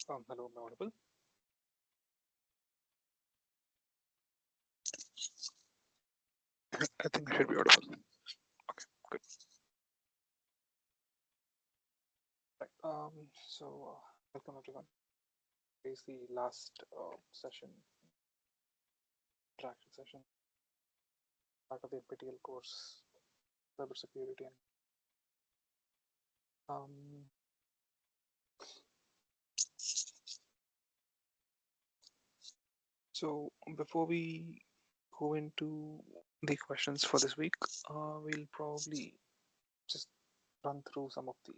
Hello, am I audible? I think I should be audible. Okay, good. Right. Welcome everyone. This is the last session, interaction session, part of the NPTEL course, cybersecurity. And so before we go into the questions for this week, we'll probably just run through some of the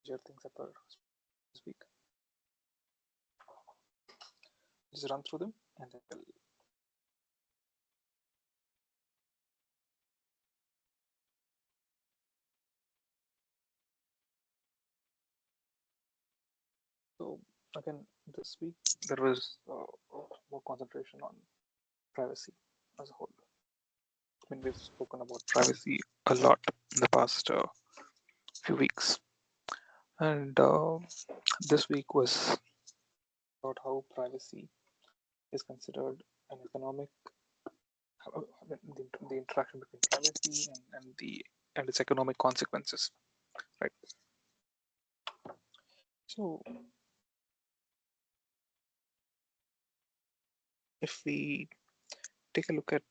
major things that were this week. Just run through them and then we'll so again this week there was more concentration on privacy as a whole. I mean, we've spoken about privacy a lot in the past few weeks, and this week was about how privacy is considered an economic, the interaction between privacy and its economic consequences, right? So, if we take a look at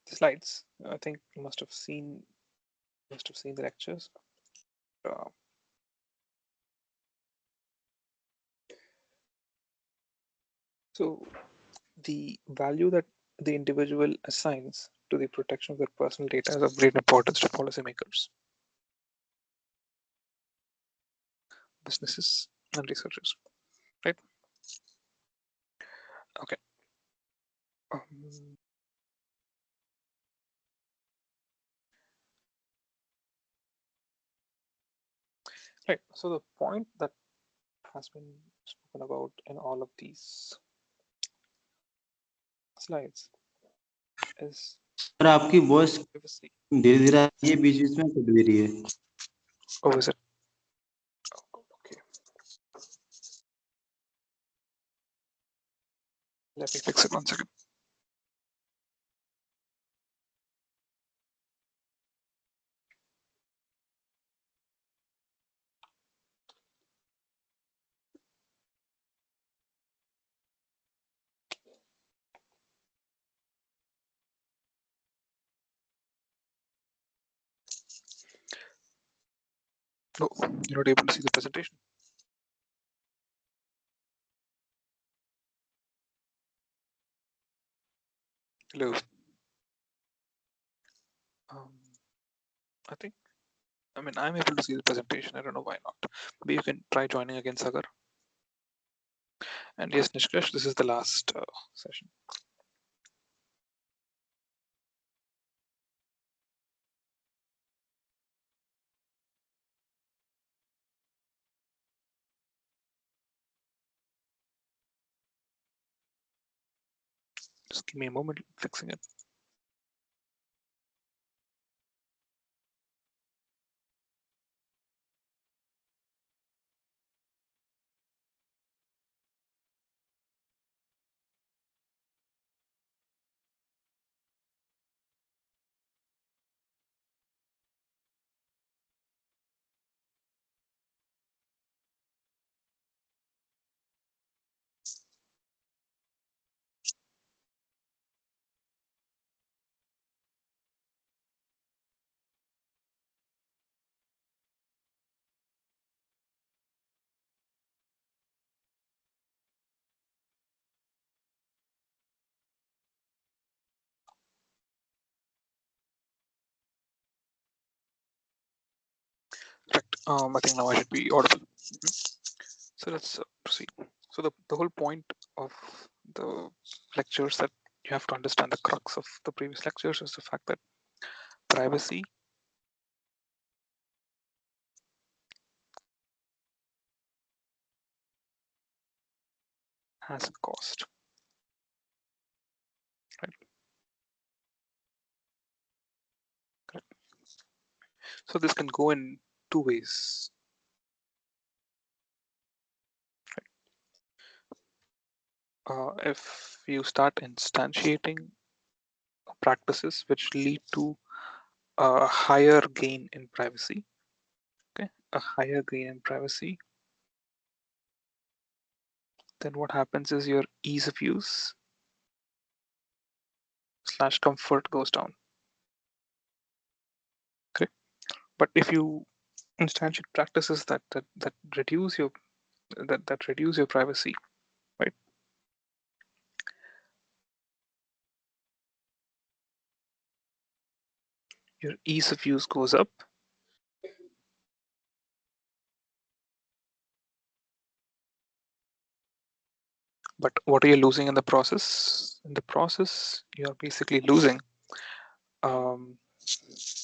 the slides, I think you must have seen the lectures. So the value that the individual assigns to the protection of their personal data is of great importance to policymakers, businesses, and researchers, right? Okay. Right. So the point that has been spoken about in all of these slides is sir आपकी voice privacy. धीरे धीरे आ रही है, बीच बीच में cut भी रही है. Oh, is it? Oh, okay. Let me fix it 1 second. Oh, you're not able to see the presentation. Hello. I mean, I'm able to see the presentation. I don't know why not. Maybe you can try joining again, Sagar. And yes, Nishkesh, this is the last session. Just give me a moment, fixing it. Correct. I think now I should be audible. So let's proceed. So the whole point of the lectures that you have to understand, the crux of the previous lectures, is the fact that privacy has a cost. Right? Correct. So this can go in two ways. if you start instantiating practices which lead to a higher gain in privacy, okay, a higher gain in privacy, then what happens is your ease of use slash comfort goes down. Okay, but if you instantiate practices that reduce your that reduce your privacy, right? Your ease of use goes up. But what are you losing in the process? In the process, you're basically losing um,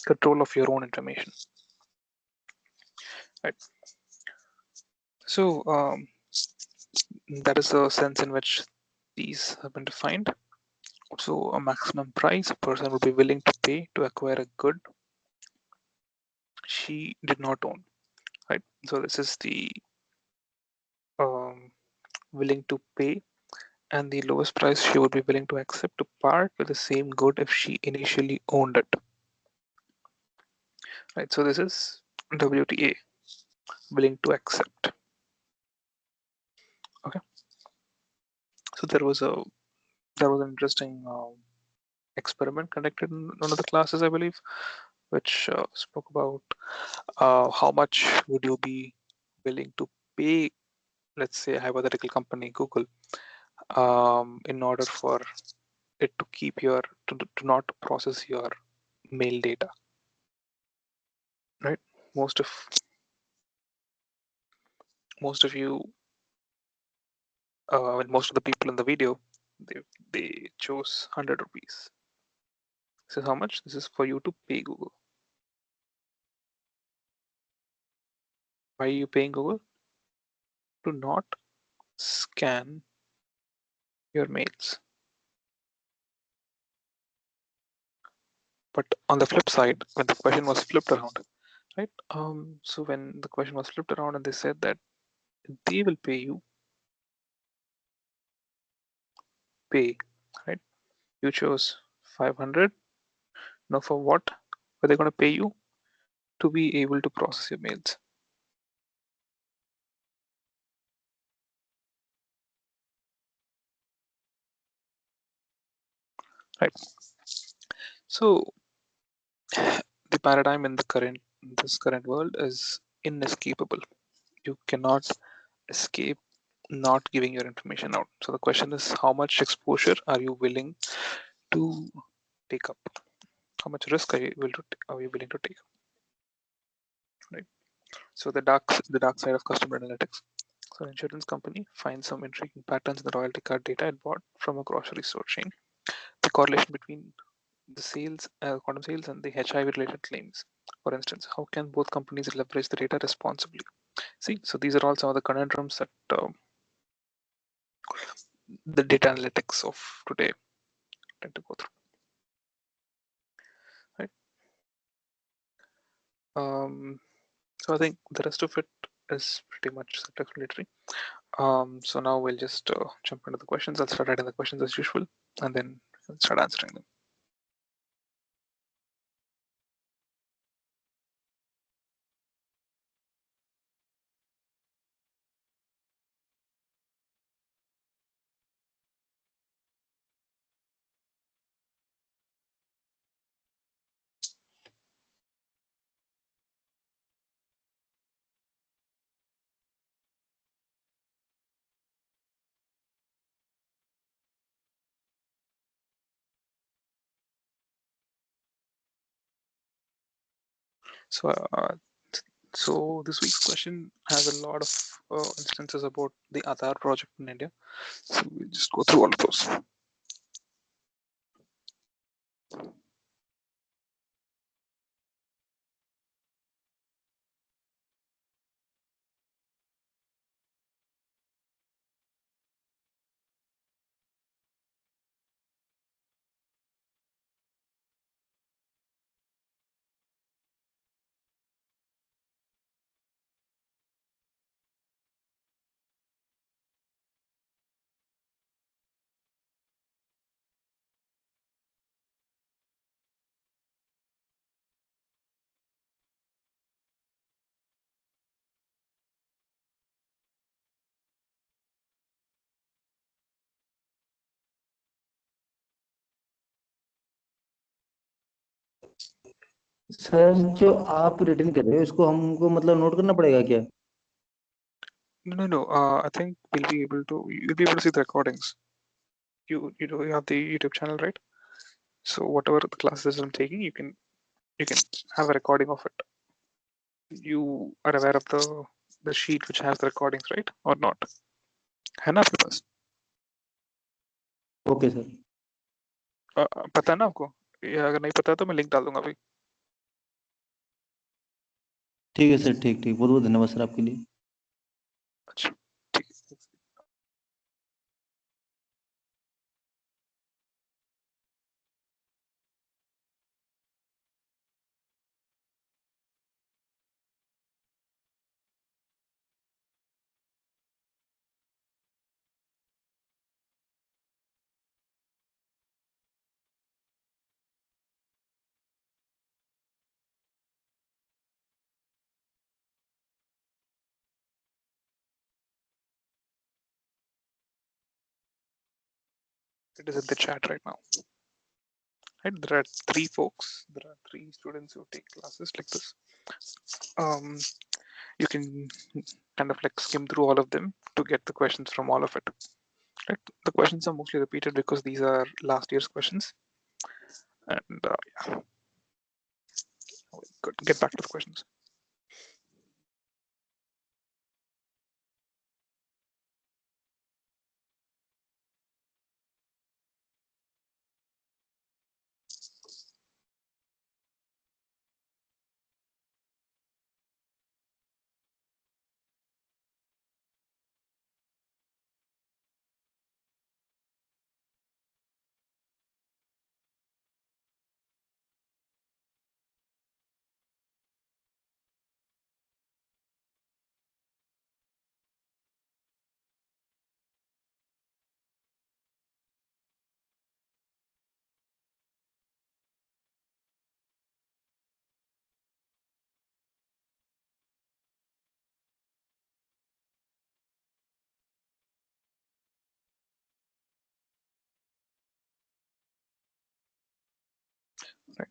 control of your own information, right? So that is the sense in which these have been defined. So a maximum price a person would be willing to pay to acquire a good she did not own, right? So this is the um, willing to pay and the lowest price she would be willing to accept to part with the same good if she initially owned it, right? So this is WTA, willing to accept. Okay, so there was an interesting experiment conducted in one of the classes, I believe, which spoke about how much would you be willing to pay, let's say a hypothetical company, Google, in order for it to keep your to not process your mail data, right? Most of most of you, most of the people in the video, they they chose 100 rupees. This is how much. This is for you to pay Google. Why are you paying Google? To not scan your mails. But on the flip side, when the question was flipped around, right? So when the question was flipped around and they said that they will pay, right? You chose 500. Now for what? Were they going to pay you? To be able to process your mails, right? So the paradigm in this current world is inescapable. You cannot escape not giving your information out. So the question is, how much exposure are you willing to take up? How much risk are you willing to take? Right. So the dark side of customer analytics. So an insurance company finds some intriguing patterns in the loyalty card data it bought from a grocery store chain. The correlation between the quantum sales and the HIV related claims. For instance, how can both companies leverage the data responsibly? See, so these are all some of the conundrums that the data analytics of today tend to go through. Right. So I think the rest of it is pretty much self-explanatory. So now we'll just jump into the questions. I'll start writing the questions as usual, and then we'll start answering them. So, so this week's question has a lot of instances about the Aadhaar project in India. So we'll just go through all of those. Sir जो आप return कर रहे हो इसको हमको मतलब note करना पड़ेगा क्या? No. I think you'll be able to see the recordings. You have the YouTube channel, right? So whatever the classes I'm taking, you can have a recording of it. You are aware of the sheet which has the recordings, right? Or not? है ना आपके पास? Okay sir. पता है ना आपको? या अगर नहीं पता है तो मैं लिंक डाल दूंगा अभी. ठीक है सर, ठीक ठीक, बहुत बहुत धन्यवाद सर आपके लिए। अच्छा, ठीक है. It is in the chat right now. Right? There are three folks. There are three students who take classes like this. You can kind of like skim through all of them to get the questions from all of it. Right? The questions are mostly repeated because these are last year's questions. And yeah, good. Get back to the questions. Right.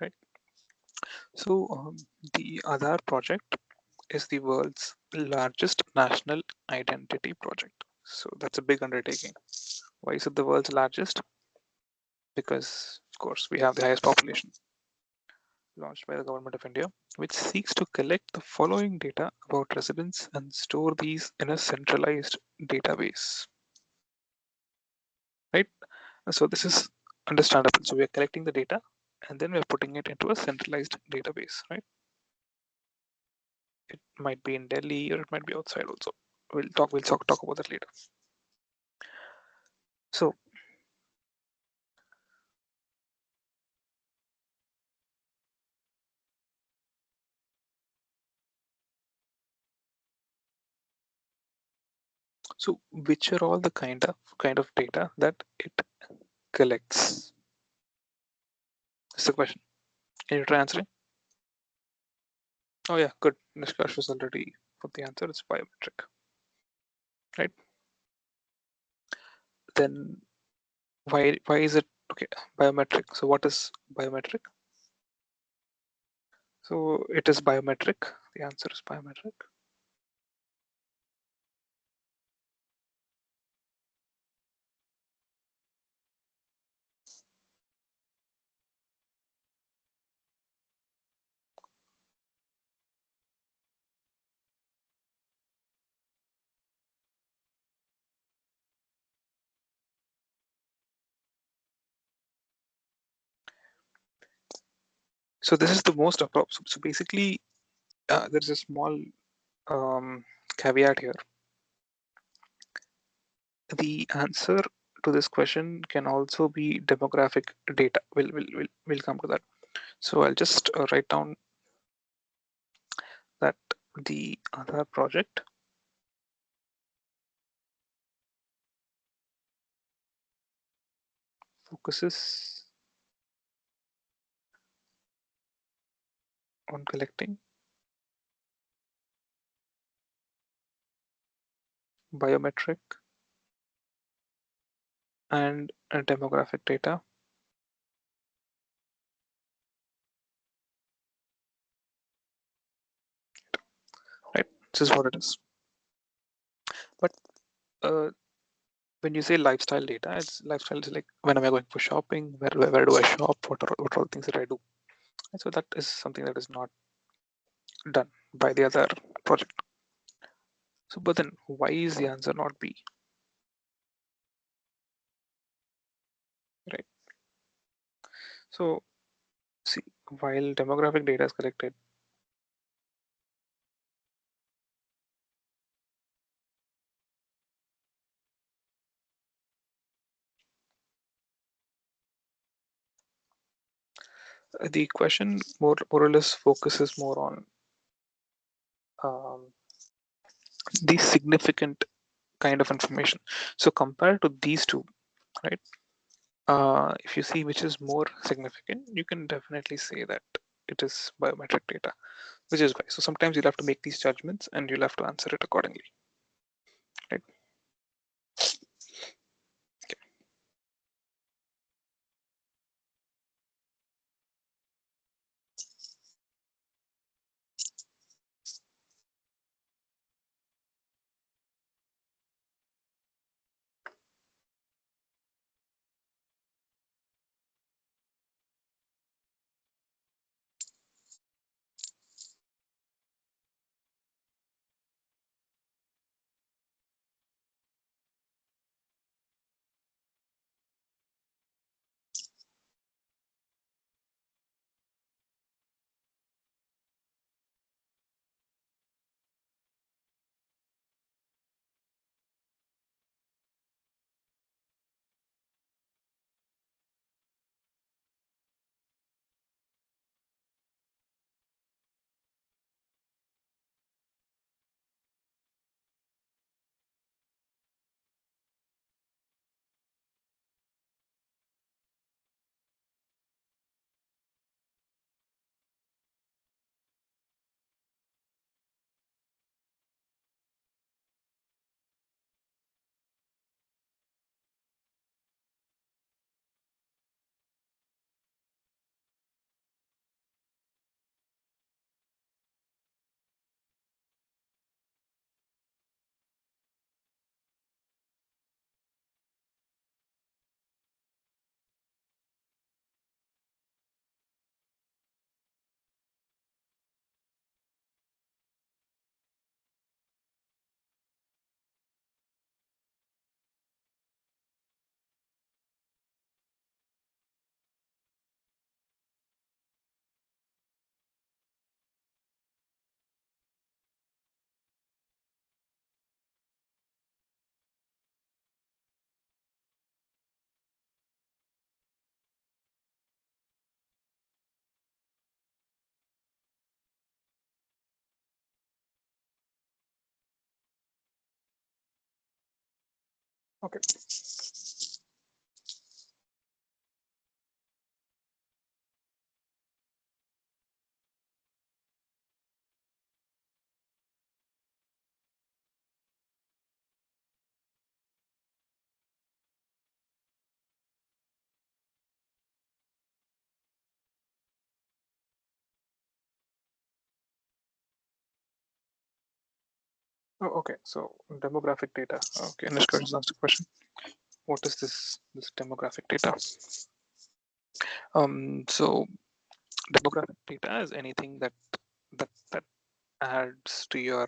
Right. So the Aadhaar project is the world's largest national identity project. So that's a big undertaking. Why is it the world's largest? Because, of course, we have the highest population. Launched by the Government of India, which seeks to collect the following data about residents and store these in a centralized database. Right? So this is understandable. So we are collecting the data and then we're putting it into a centralized database, right? It might be in Delhi or it might be outside also. We'll talk about that later. So which are all the kind of data that it collects? That's the question. Can you try answering? Oh yeah, good. Nishkash was already put the answer. It's biometric, right? Then why is it okay? Biometric. So what is biometric? So it is biometric. The answer is biometric. So this is the most appropriate. So basically, there's a small caveat here. The answer to this question can also be demographic data. We'll come to that. So I'll just write down that the other project focuses on collecting biometric and demographic data, right? This is what it is. But uh, when you say lifestyle data, it's lifestyle is like, when am I going for shopping? Where do I shop? What are all things that I do? And so that is something that is not done by the other project. So, but then why is the answer not B? Right? So see, while demographic data is collected, the question more or less focuses more on the significant kind of information. So compared to these two, right? If you see which is more significant, you can definitely say that it is biometric data, which is why. So sometimes you'll have to make these judgments and you'll have to answer it accordingly, right? Okay. Okay. Oh, okay. So demographic data. Okay, Anushka just asked a question. What is this demographic data? So demographic data is anything that adds to your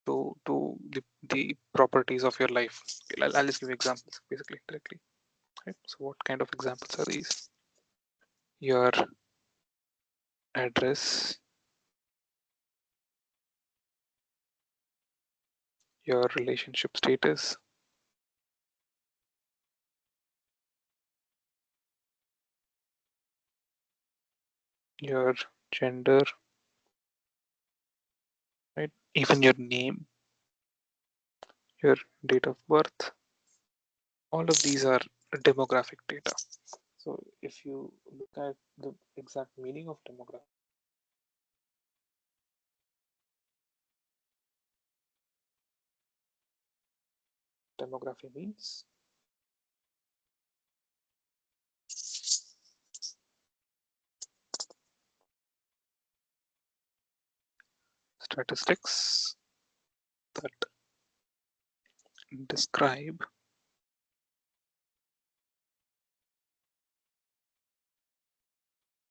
the properties of your life. Okay, I'll just give you examples basically directly. Right? So what kind of examples are these? Your address, your relationship status, your gender, right? Even your name, your date of birth. All of these are demographic data. So if you look at the exact meaning of demography means statistics that describe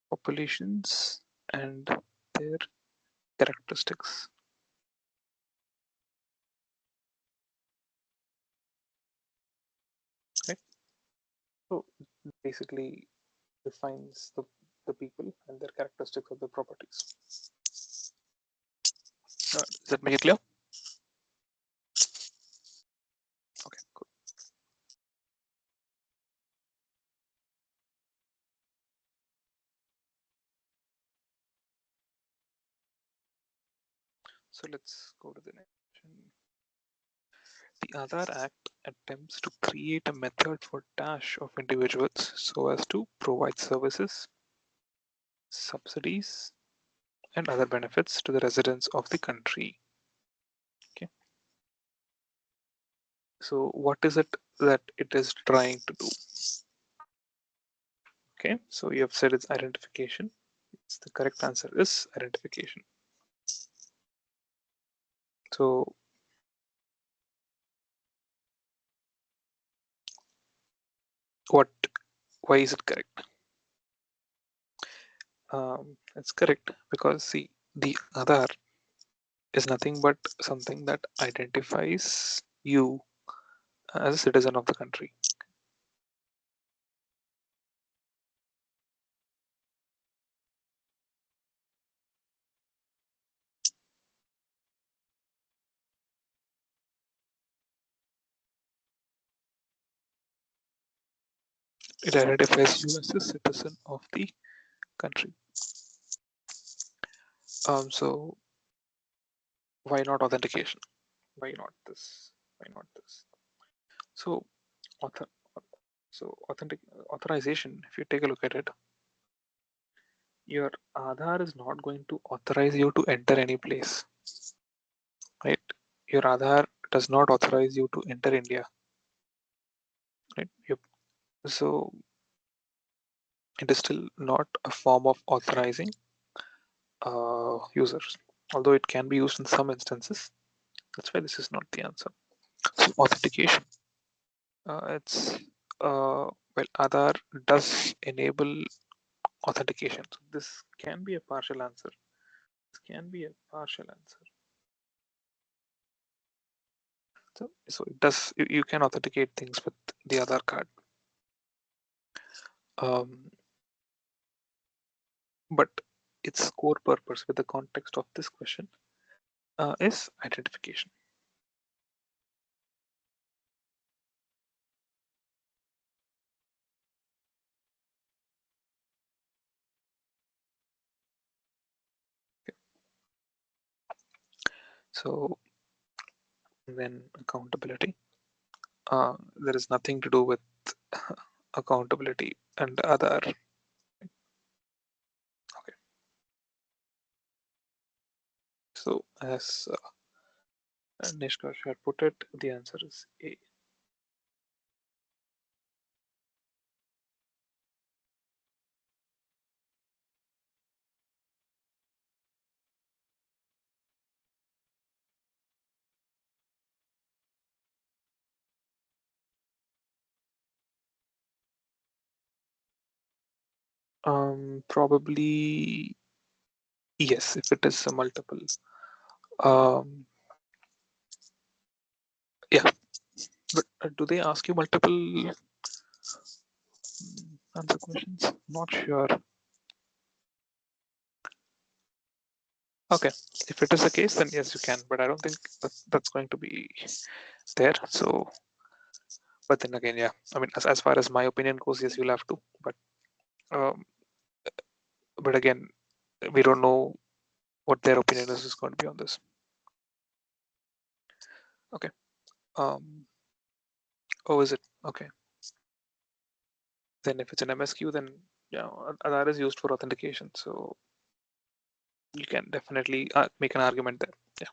populations and their characteristics. Right? So basically defines the people and their characteristics of the properties. Does that make it clear? Okay, cool. So let's go to the next question. The Aadhaar Act attempts to create a method for dash of individuals so as to provide services, subsidies, and other benefits to the residents of the country. Okay. So what is it that it is trying to do? Okay, so you have said it's identification. The correct answer is identification. So what? Why is it correct? It's correct because see, the Aadhaar is nothing but something that identifies you as a citizen of the country. It identifies you as a citizen of the country. So why not authentication? Why not this? Why not this? So author, authentic authorization. If you take a look at it, your Aadhaar is not going to authorize you to enter any place, right? Your Aadhaar does not authorize you to enter India, right? So it is still not a form of authorizing users, although it can be used in some instances. That's why this is not the answer. So authentication, it's well, Aadhaar does enable authentication. So this can be a partial answer. This can be a partial answer. So it does. You can authenticate things with the Aadhaar card. Um, but its core purpose with the context of this question is identification. So then accountability. There is nothing to do with accountability and other. Okay. So as Nishkash had put it, the answer is A. Probably yes, if it is a multiple. Um, yeah, but do they ask you multiple answer questions? Not sure. Okay, if it is the case, then yes, you can. But I don't think that's going to be there. So, but then again, yeah. I mean, as far as my opinion goes, yes, you'll have to. Um, but again, we don't know what their opinion is going to be on this. Okay. Oh, is it? Okay. Then if it's an MSQ, then yeah, Aadhaar is used for authentication. So you can definitely make an argument there. Yeah,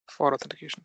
for authentication.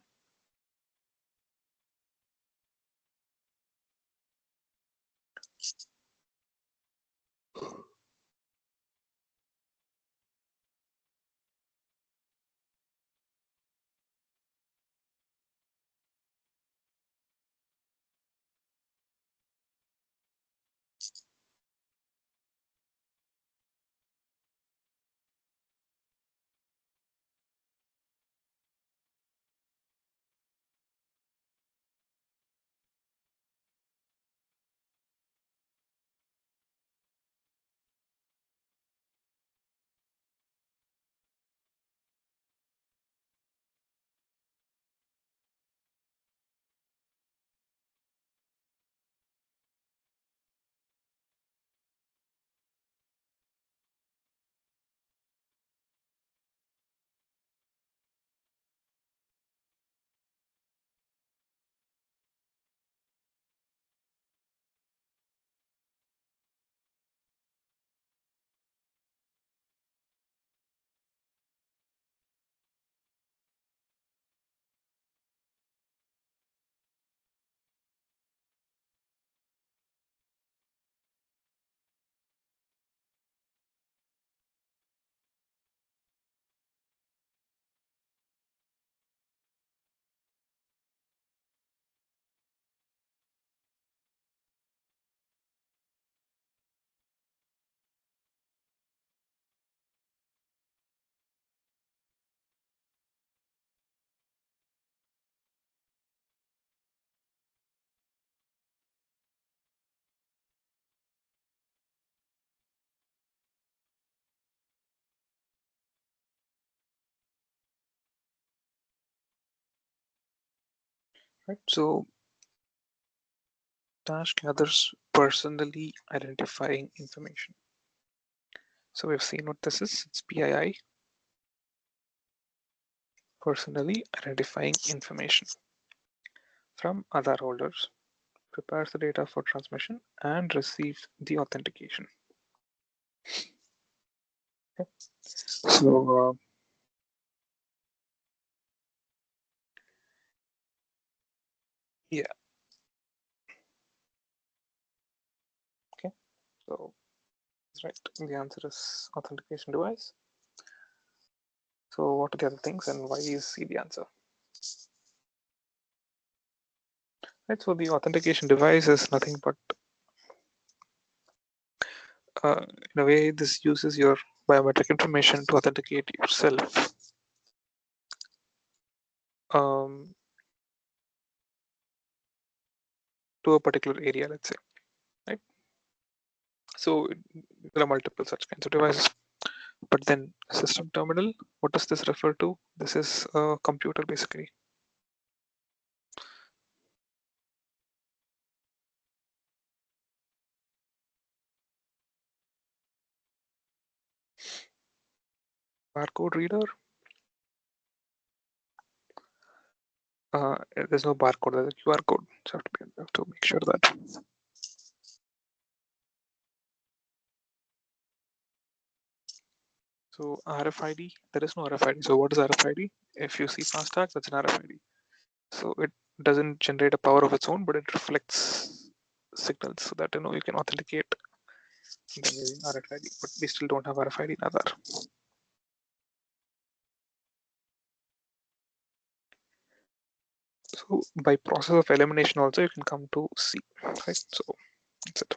Right. So Dash gathers personally identifying information. So we've seen what this is. It's PII, personally identifying information from other holders, prepares the data for transmission, and receives the authentication. Okay. So yeah. Okay. So that's right. The answer is authentication device. So what are the other things, and why is C the answer? Right. So the authentication device is nothing but in a way, this uses your biometric information to authenticate yourself um, to a particular area, let's say, right? So there are multiple such kinds of devices. But then system terminal, what does this refer to? This is a computer basically. Barcode reader. There's no barcode, there's a QR code. So have to make sure that. So RFID, there is no RFID. So what is RFID? If you see FASTag, that's an RFID. So it doesn't generate a power of its own, but it reflects signals so that you can authenticate using RFID. But we still don't have RFID in Aadhaar. So by process of elimination also you can come to C, right? So that's it.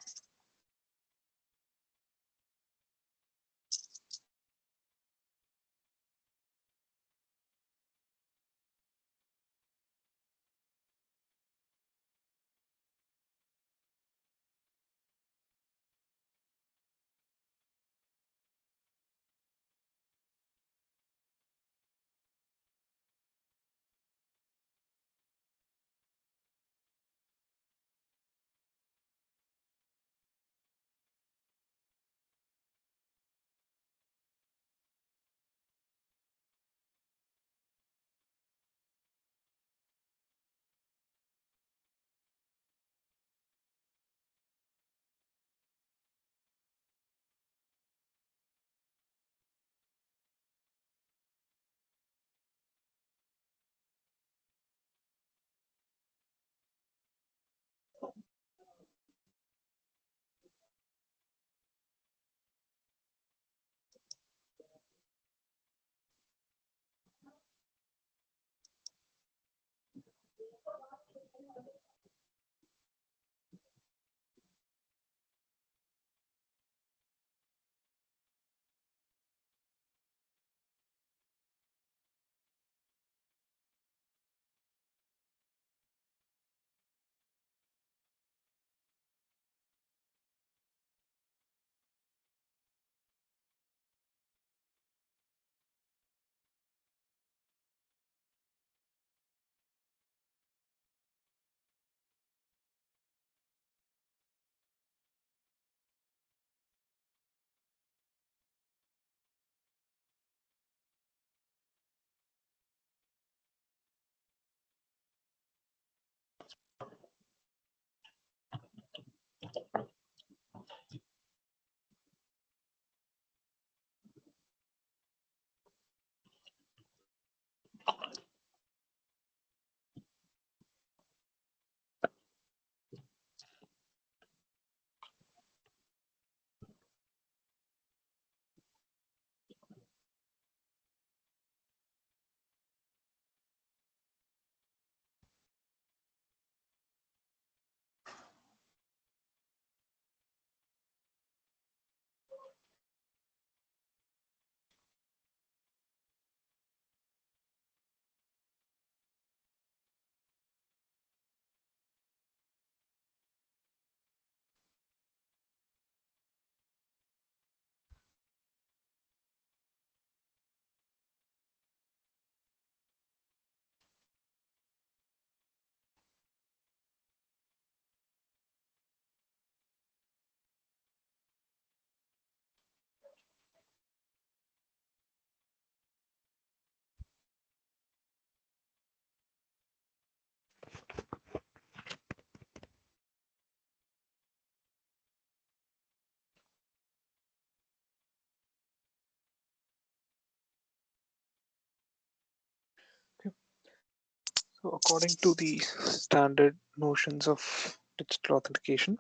So according to the standard notions of digital authentication,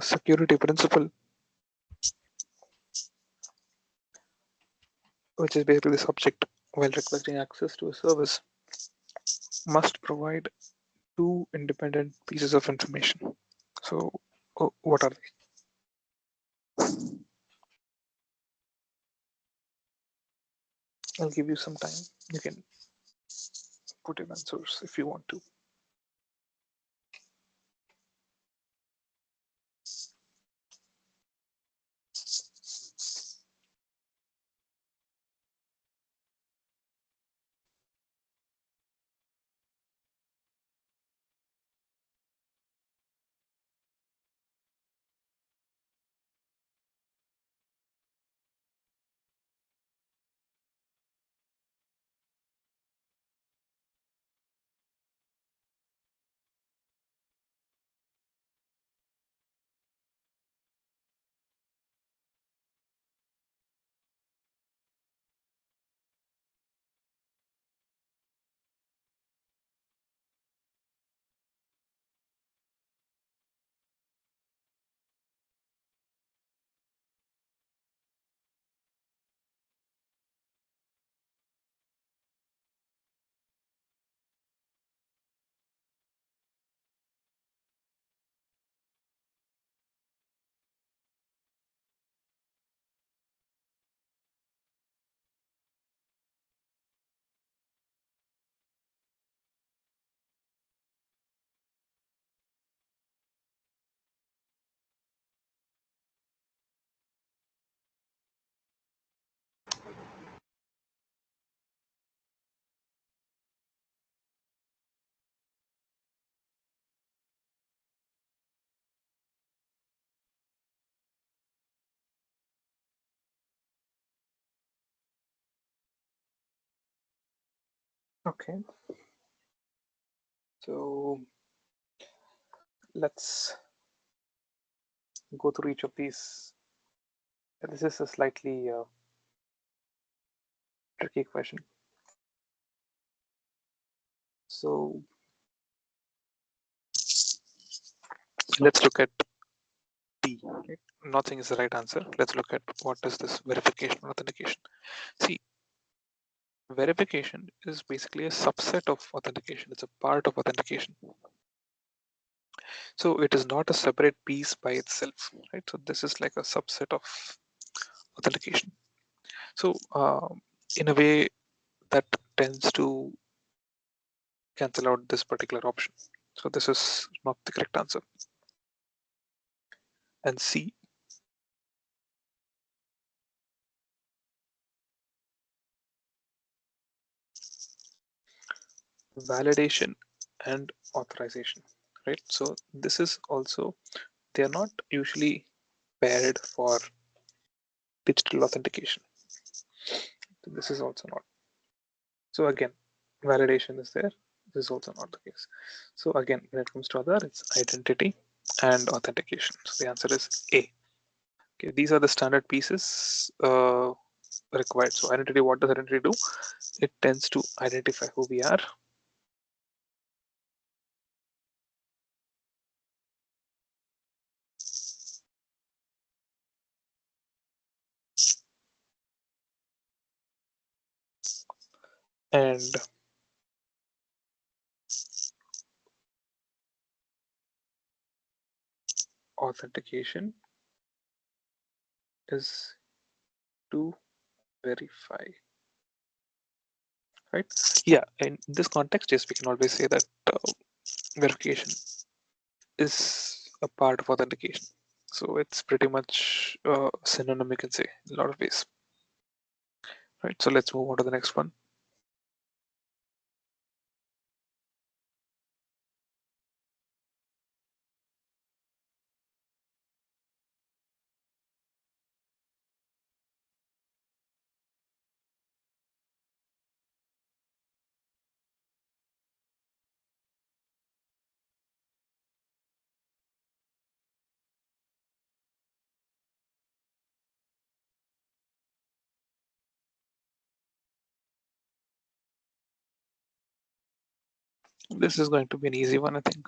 security principle, which is basically the subject while requesting access to a service, must provide two independent pieces of information. So, what are they? I'll give you some time. You can put in answers if you want to. Okay, so let's go through each of these. This is a slightly tricky question. So let's look at D. Right? Nothing is the right answer. Let's look at what is this verification or authentication. See, verification is basically a subset of authentication. It's a part of authentication. So it is not a separate piece by itself, right? So this is like a subset of authentication. So in a way that tends to cancel out this particular option. So this is not the correct answer. And C, validation and authorization, right? So this is also, they are not usually paired for digital authentication. So this is also not. So again, validation is there. This is also not the case. So again, when it comes to other, it's identity and authentication. So the answer is A. Okay, these are the standard pieces required. So identity, what does identity do? It tends to identify who we are. And authentication is to verify, right? Yeah, in this context, yes, we can always say that verification is a part of authentication. So it's pretty much synonym, you can say, in a lot of ways. Right. So let's move on to the next one. This is going to be an easy one, I think.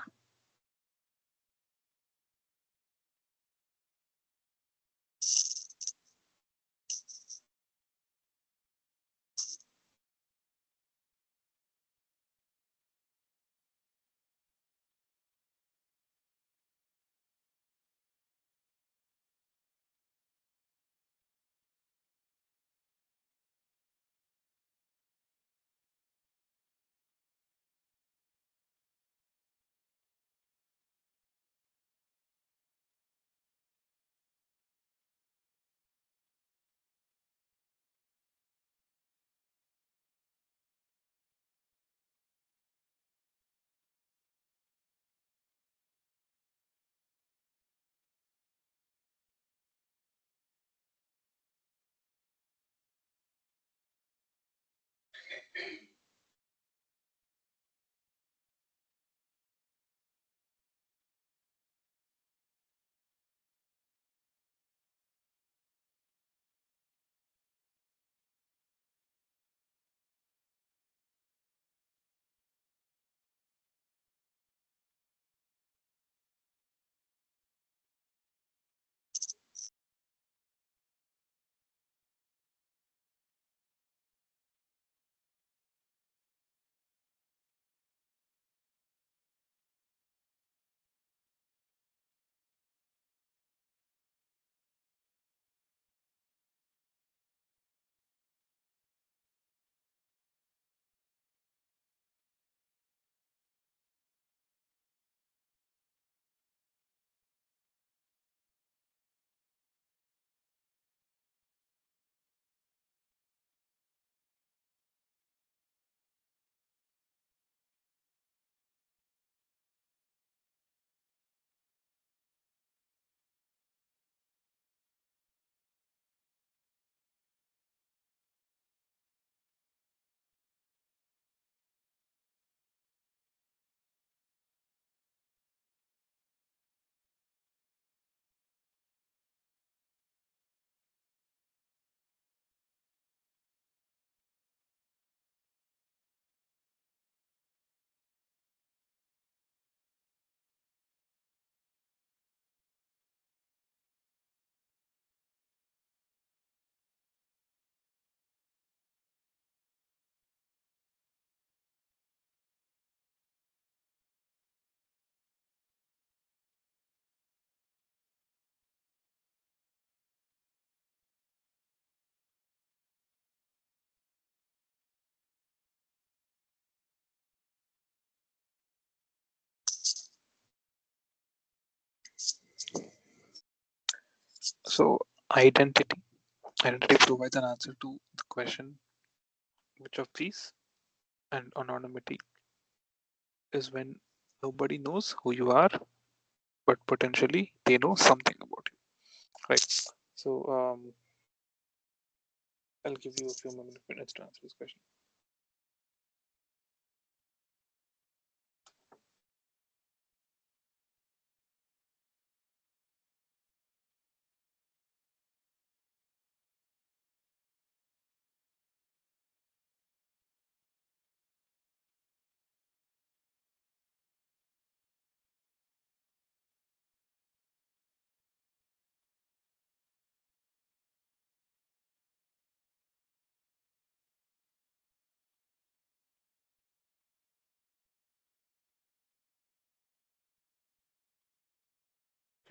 So identity. Identity provides an answer to the question which of these, and anonymity is when nobody knows who you are, but potentially they know something about you. Right. So I'll give you a few more minutes to answer this question.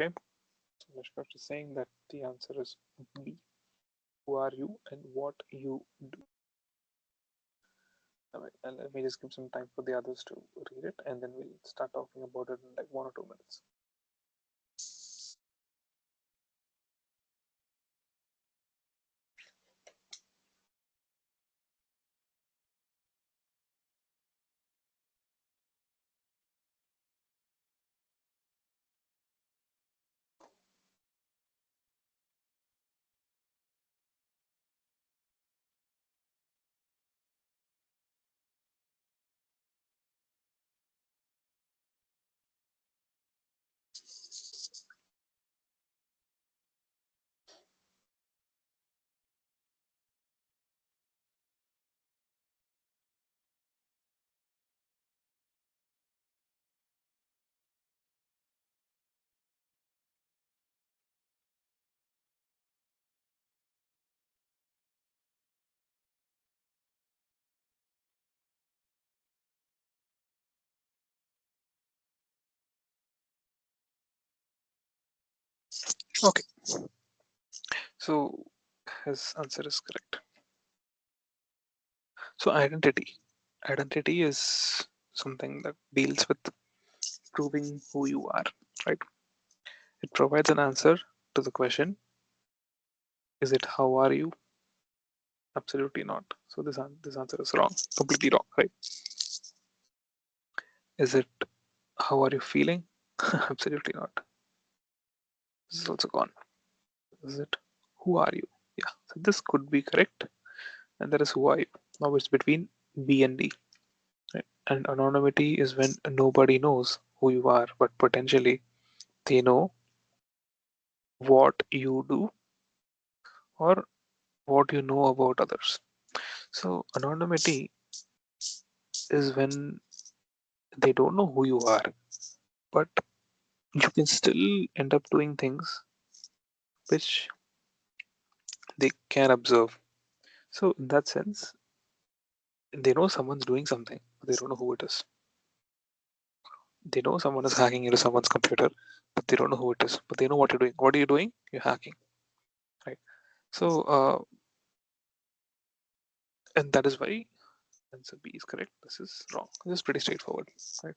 Okay. So Nishkash is saying that the answer is B. Who are you and what you do? All right, and let me just give some time for the others to read it, and then we'll start talking about it in like 1 or 2 minutes. Okay, so his answer is correct. So identity is something that deals with proving who you are, right? It provides an answer to the question, is it how are you? Absolutely not. So this answer is wrong, completely wrong, right? Is it how are you feeling? Absolutely not. This is also gone. Is it who are you? Yeah. So this could be correct, and that is who are you. Now it's between B and D. Right? And anonymity is when nobody knows who you are, but potentially they know what you do or what you know about others. So anonymity is when they don't know who you are, but you can still end up doing things which they can observe. So in that sense, they know someone's doing something, but they don't know who it is. They know someone is hacking into someone's computer, but they don't know who it is. But they know what you're doing. What are you doing? You're hacking, right? So, and that is why answer B is correct. This is wrong. This is pretty straightforward, right?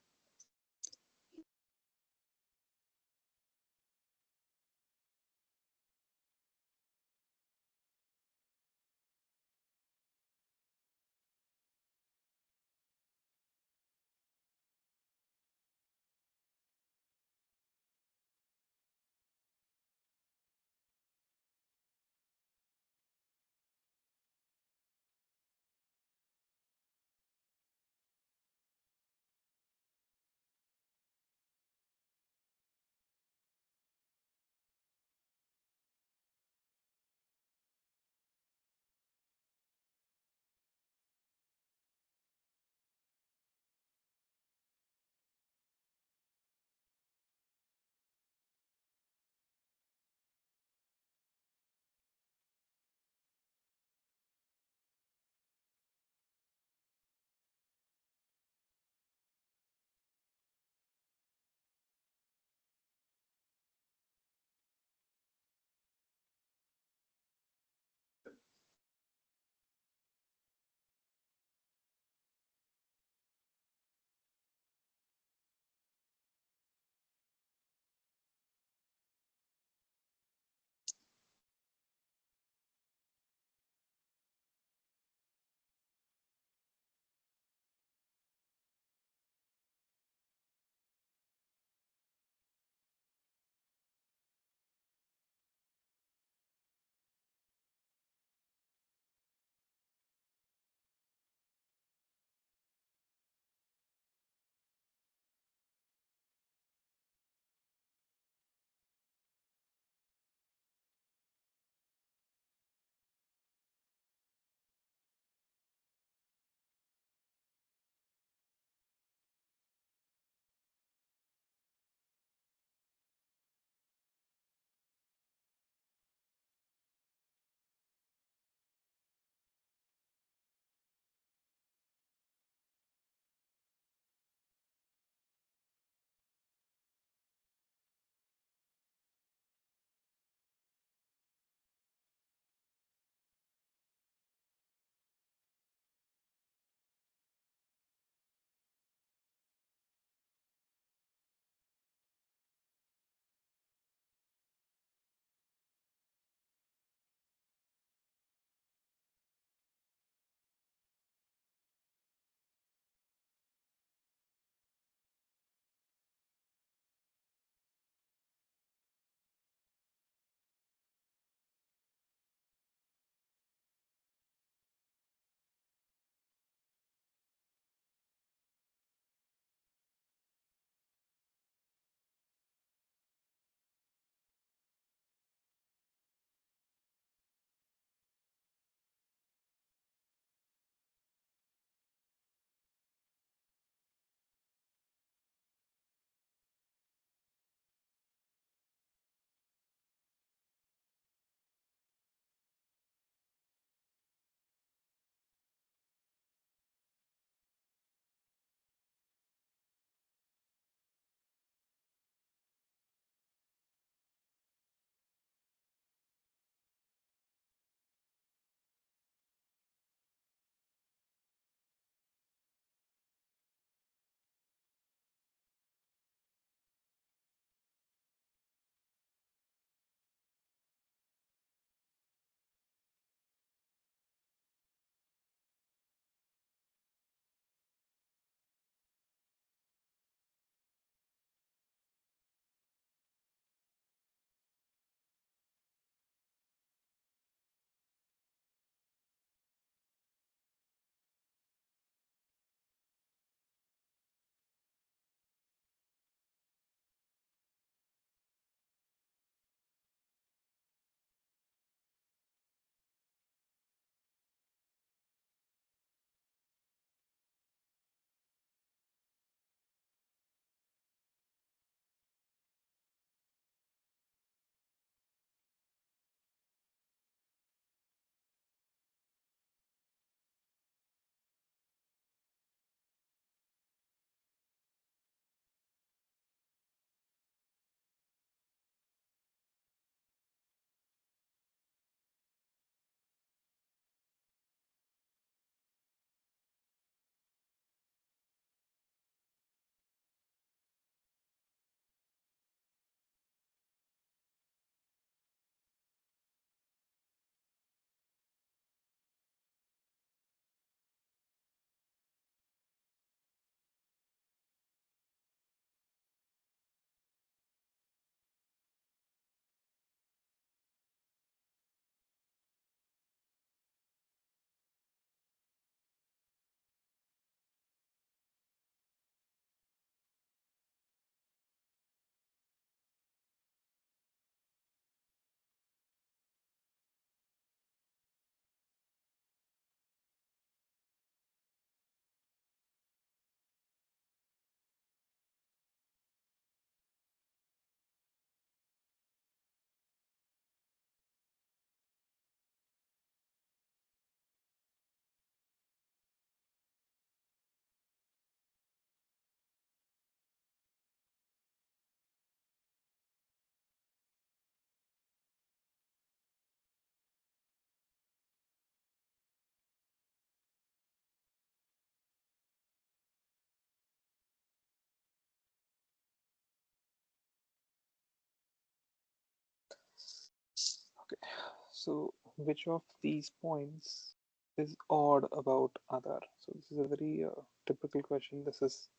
So which of these points is odd about other? So this is a very typical question. This is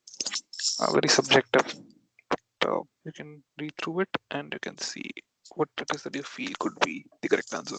very subjective. You can read through it and you can see what it is that you feel could be the correct answer.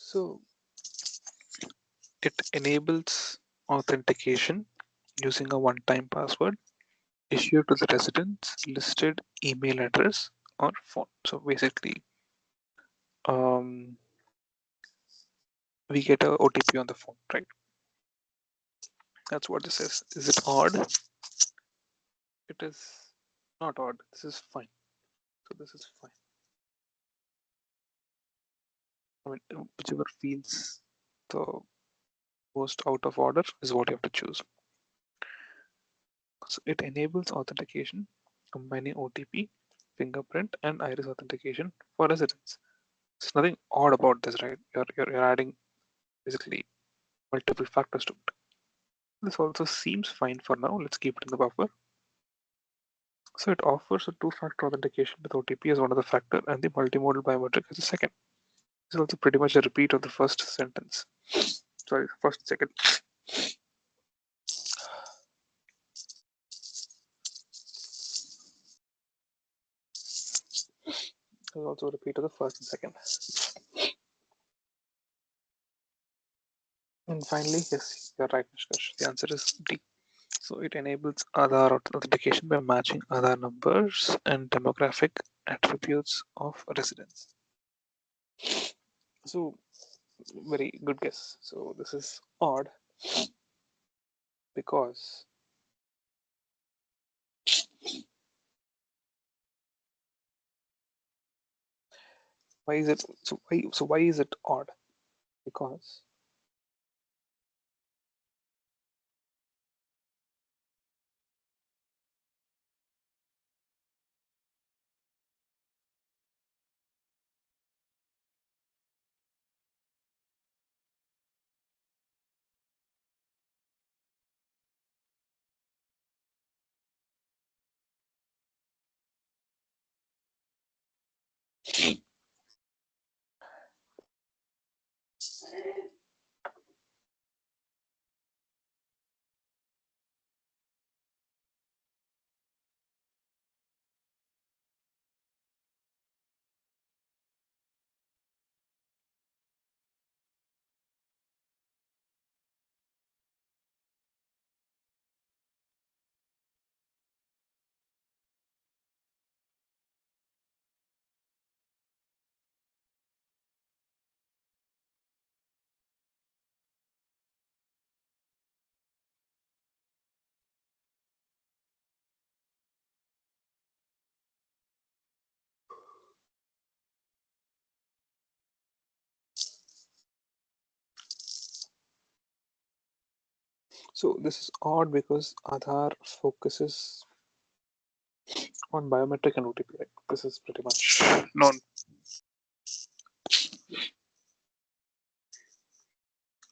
So it enables authentication using a one-time password issued to the resident's listed email address or phone. So basically, um, we get a OTP on the phone, right? That's what this is. Is it odd? It is not odd. This is fine. So this is fine. I mean, whichever feels the most out of order is what you have to choose. So it enables authentication combining OTP, fingerprint, and iris authentication for residents. There's nothing odd about this, right? You're adding basically multiple factors to it. This also seems fine for now. Let's keep it in the buffer. So it offers a two-factor authentication with OTP as one of the factor and the multimodal biometric as a second. It's also pretty much a repeat of the first sentence. Sorry, first second. It's also a repeat of the first and second. And finally, yes, you're right, Nishkash. The answer is D. So it enables Aadhaar authentication by matching Aadhaar numbers and demographic attributes of residents. So very good guess. So this is odd because why is it why is it odd? Because So this is odd because Aadhaar focuses on biometric and OTP. Right? This is pretty much known.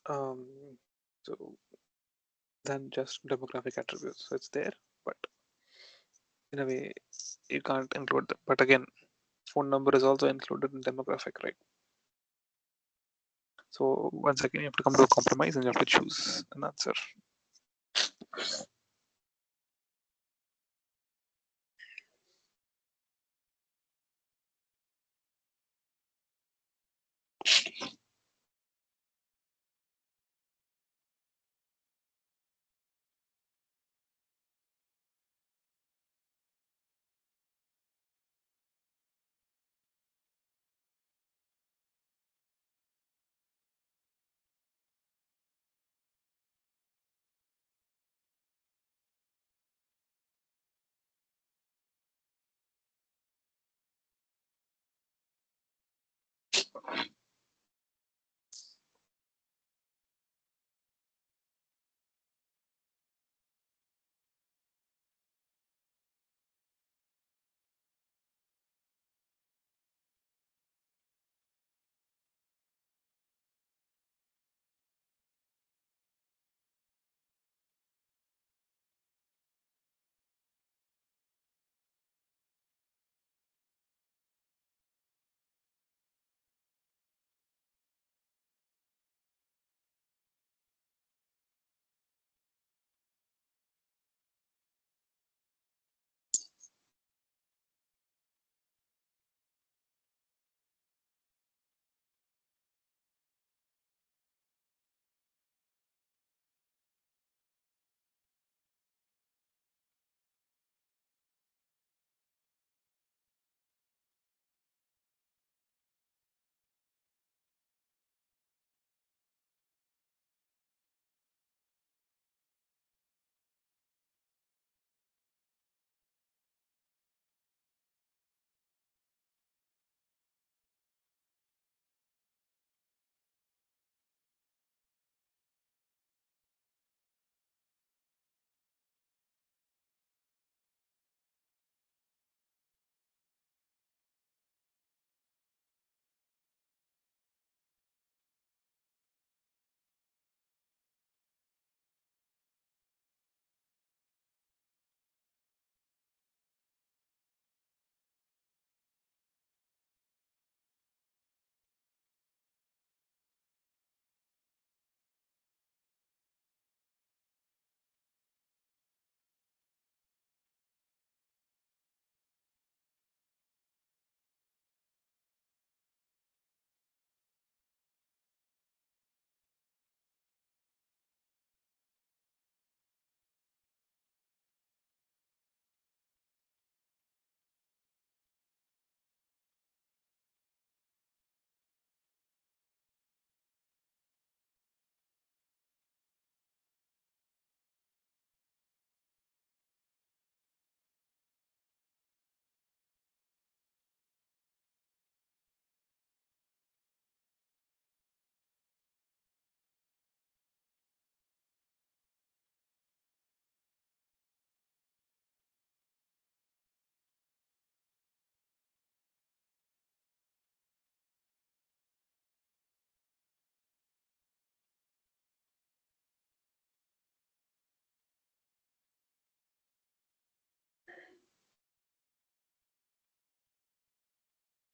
Um, so than just demographic attributes. So it's there, but in a way you can't include them. But again, phone number is also included in demographic, right? So once again, you have to come to a compromise and you have to choose an answer.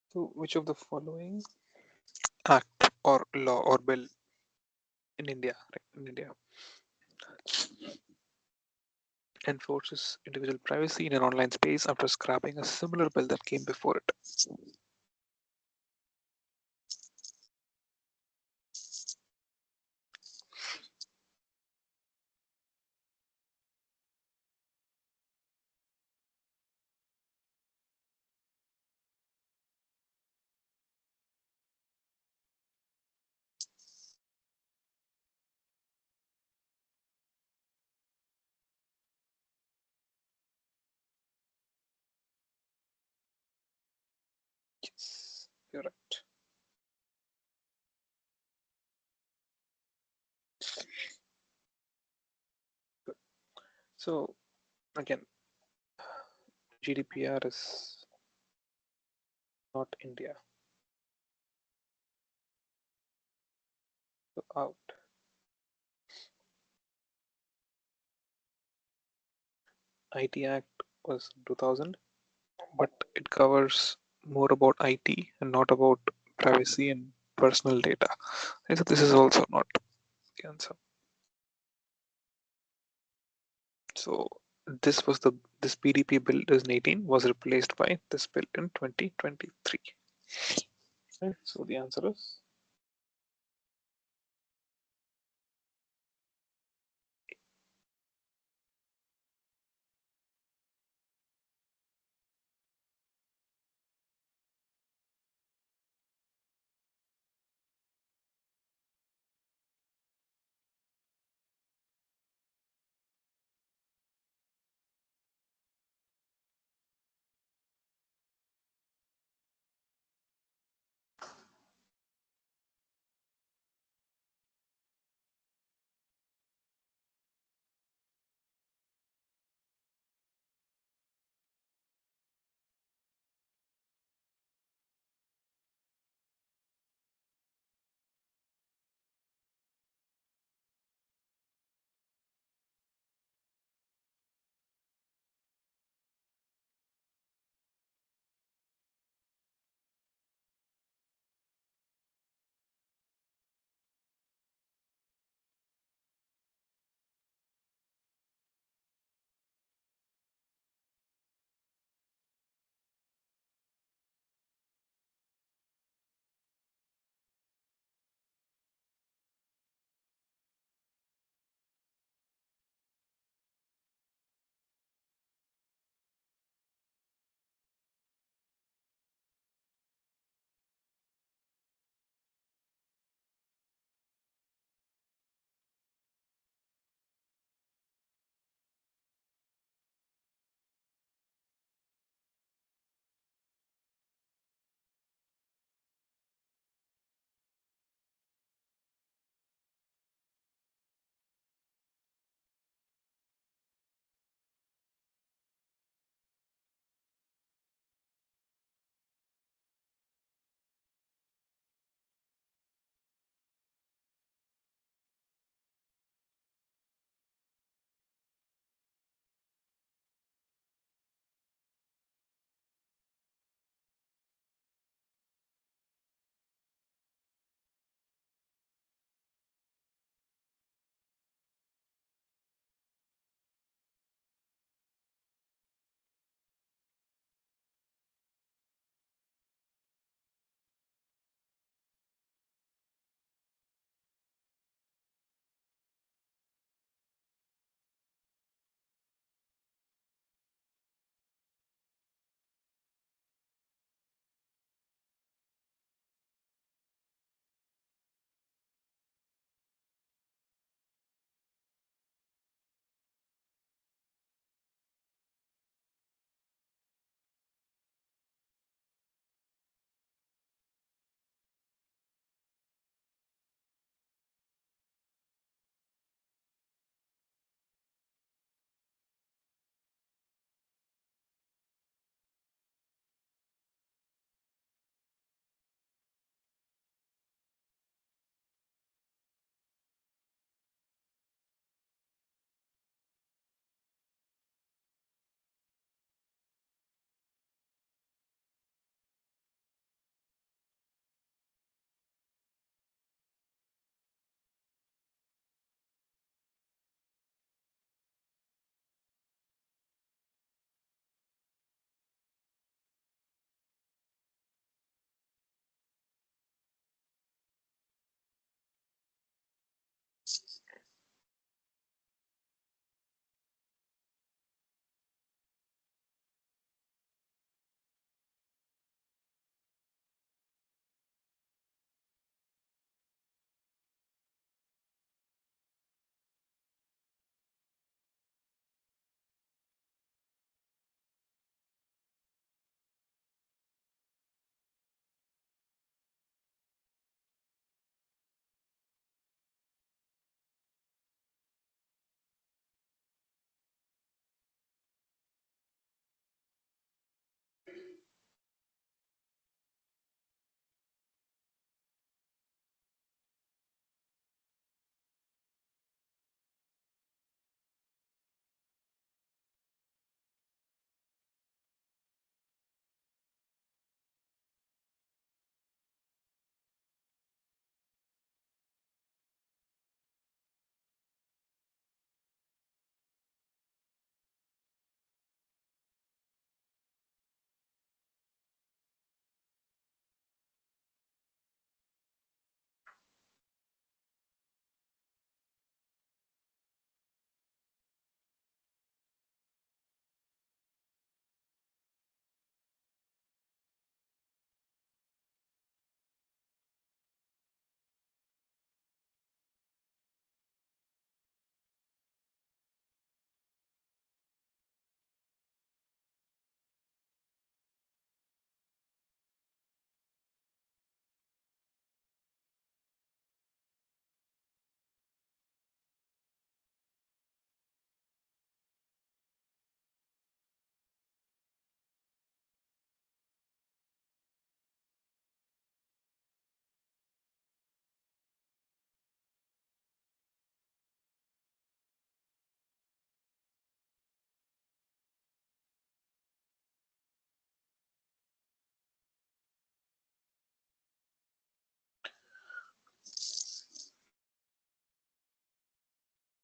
So which of the following act or law or bill in India, right, in India, enforces individual privacy in an online space after scrapping a similar bill that came before it? Yes, you're right. So again, GDPR is not India. So out. IT Act was 2000, but it covers more about IT and not about privacy and personal data. So this is also not the answer. So this PDP bill 2018 was replaced by this bill in 2023. Right? So the answer is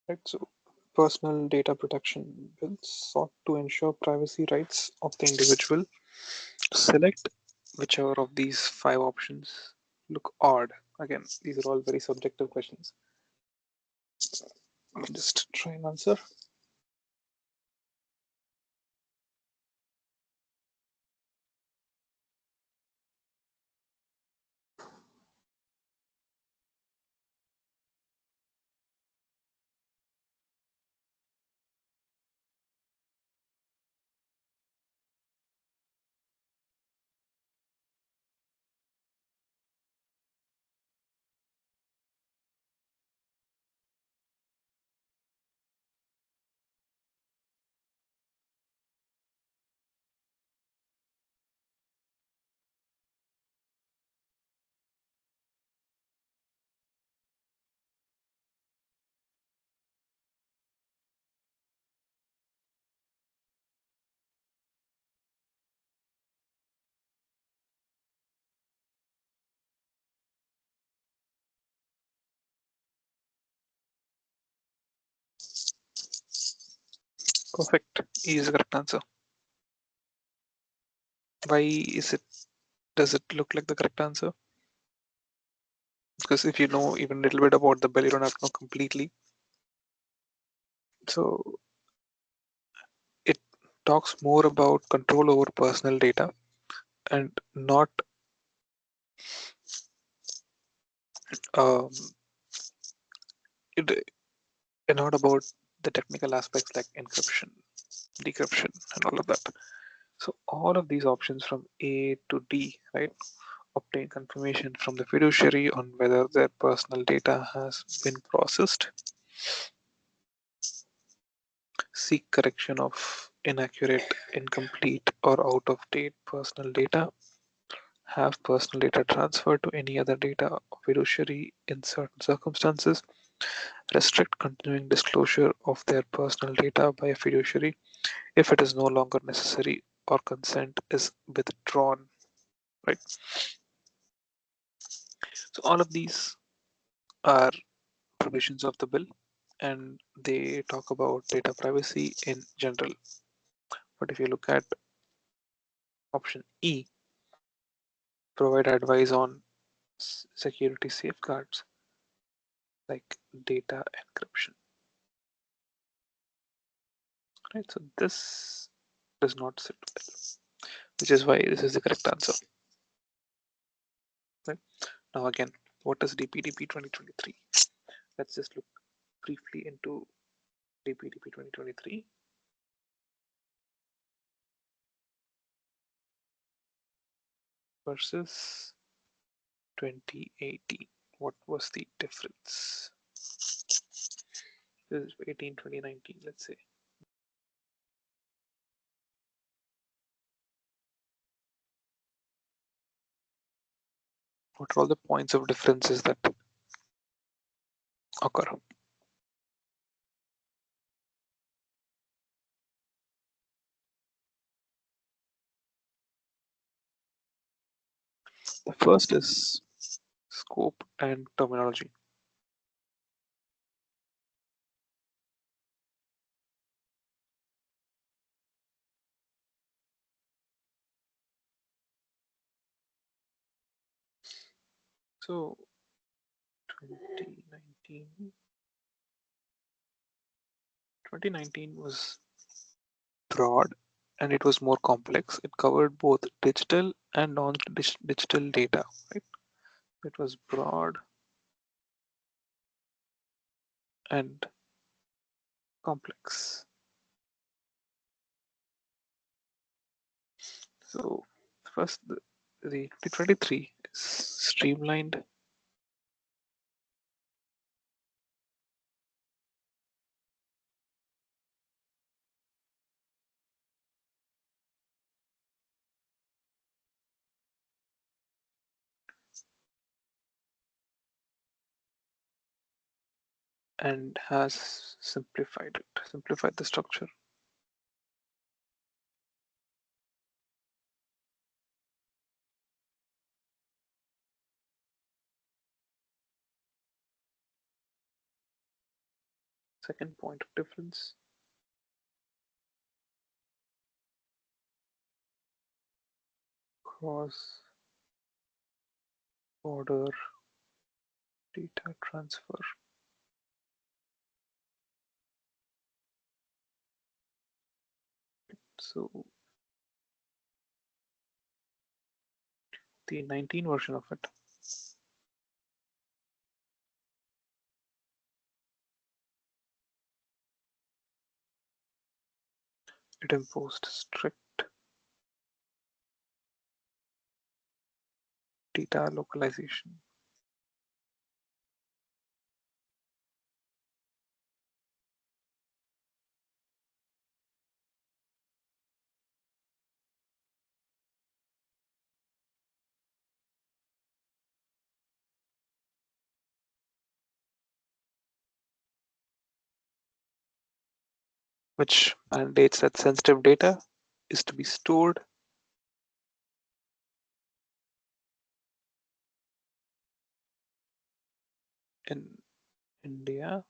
right? So personal data protection bills sought to ensure privacy rights of the individual. Select whichever of these five options look odd. Again, these are all very subjective questions. Let me just try and answer. Perfect. E is the correct answer. Why is it? Does it look like the correct answer? Because if you know even a little bit about the bill, you don't have to know completely. So it talks more about control over personal data and um, it, not about the technical aspects like encryption, decryption, and all of that. So all of these options from A to D, right? Obtain confirmation from the fiduciary on whether their personal data has been processed, seek correction of inaccurate, incomplete, or out of date personal data, have personal data transferred to any other data fiduciary in certain circumstances, restrict continuing disclosure of their personal data by a fiduciary if it is no longer necessary or consent is withdrawn, right? So all of these are provisions of the bill and they talk about data privacy in general. But if you look at option E, provide advice on security safeguards like data encryption, right? So this does not sit well, which is why this is the correct answer, right? Now again, what is DPDP 2023? Let's just look briefly into DPDP 2023 versus 2018. What was the difference? This is 18, 2019, let's say. What are all the points of differences that occur? The first is scope and terminology. So 2019 was broad and it was more complex. It covered both digital and non-digital data, right? It was broad and complex. So first, the 2023 is streamlined and has simplified the structure. Second point of difference, cross border data transfer. So the 19 version of it, it imposed strict data localization, which mandates that sensitive data is to be stored in India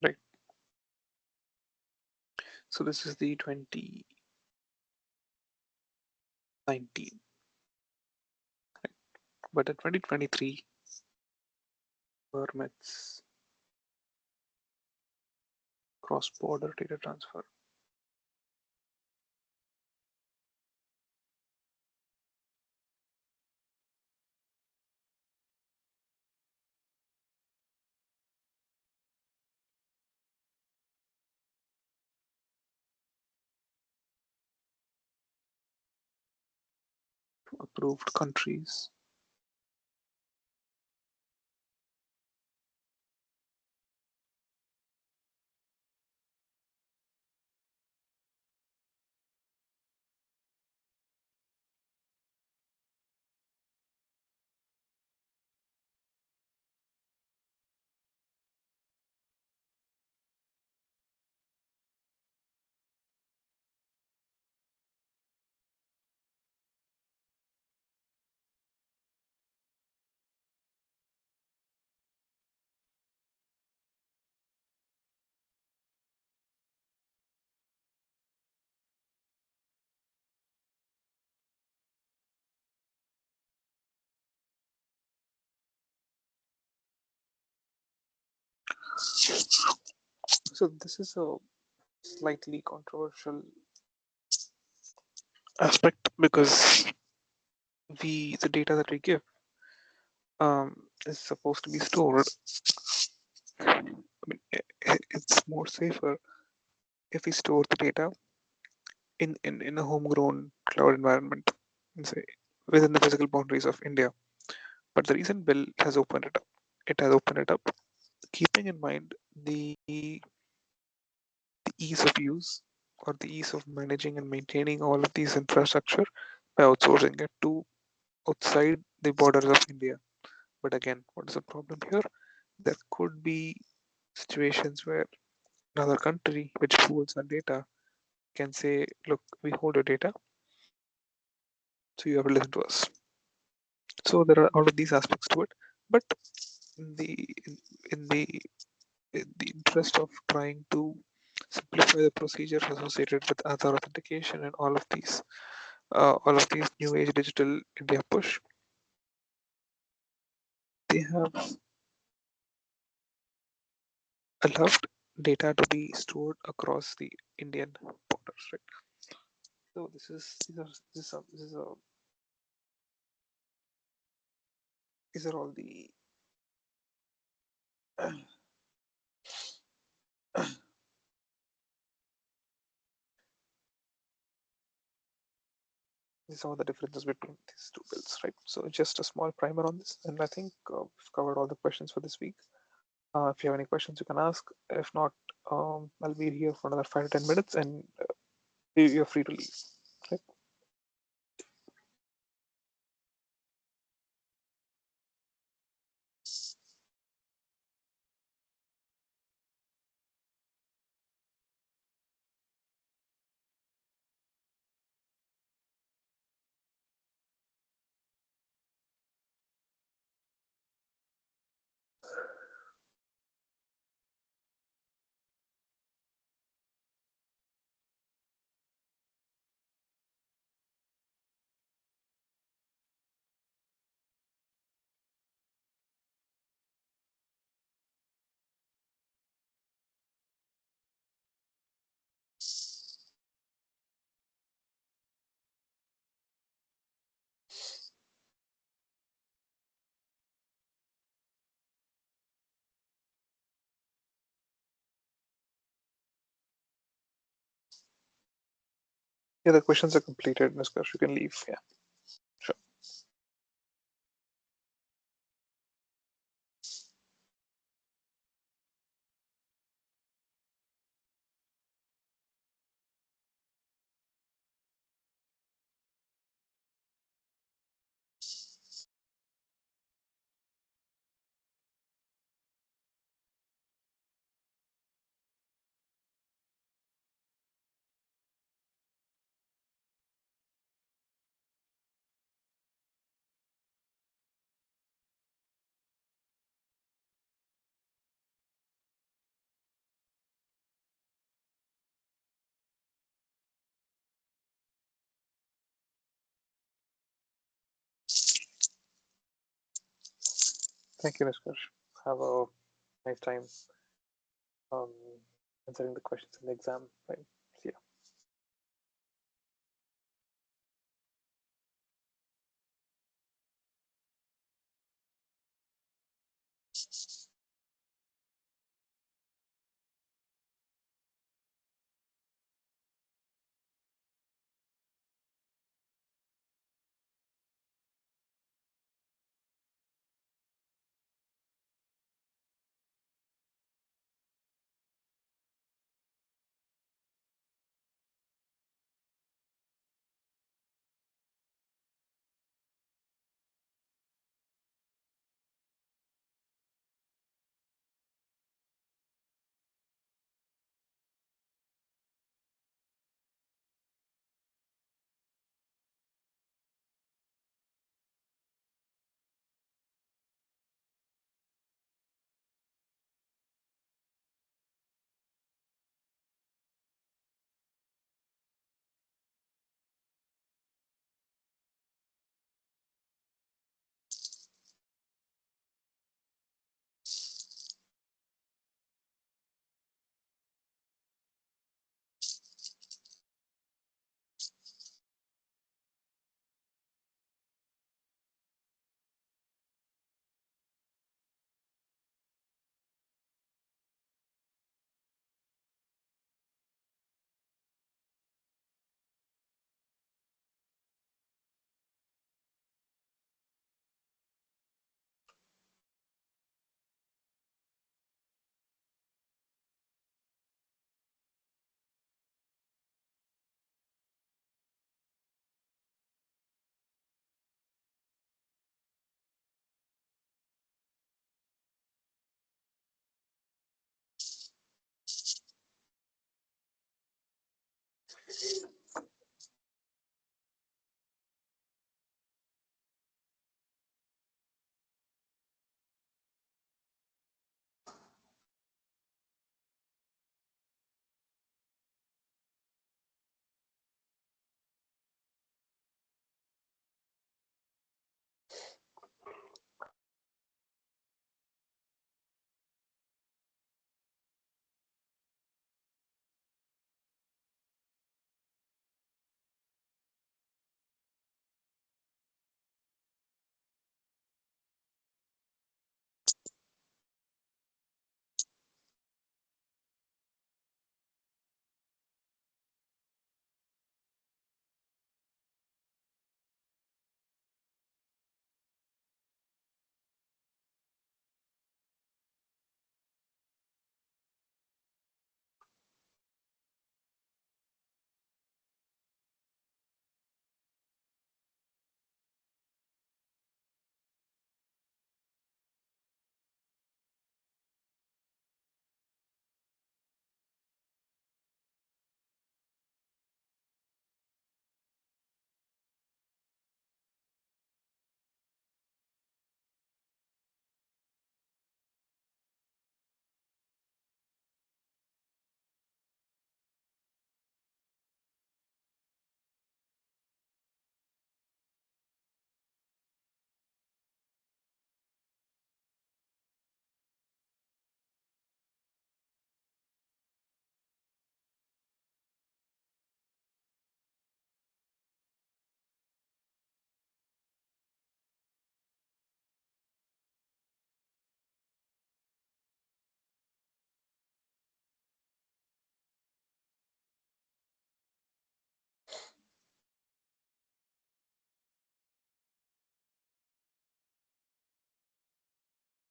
right. So this is the 2019, but in 2023 permits cross-border data transfer. Approved countries. So this is a slightly controversial aspect because the data that we give is supposed to be stored. I mean, it's more safer if we store the data in a homegrown cloud environment, say, within the physical boundaries of India. But the recent bill has opened it up. It has opened it up, keeping in mind the ease of use or the ease of managing and maintaining all of these infrastructure by outsourcing it to outside the borders of India. But again, what is the problem here? There could be situations where another country which pools our data can say, look, we hold your data, so you have to listen to us. So there are all of these aspects to it. But in the in, in the in the interest of trying to simplify the procedures associated with Aadhaar authentication and all of these new age digital India push, they have allowed data to be stored across the Indian borders, right? So these are all the these are the differences between these two bills, right? So just a small primer on this, and I think we've covered all the questions for this week. If you have any questions, you can ask. If not, I'll be here for another 5 to 10 minutes, and you're free to leave. Right? Yeah, the questions are completed, Niskash. You can leave. Yeah, sure. Thank you, Niskash. Have a nice time um, answering the questions in the exam. Right. See ya.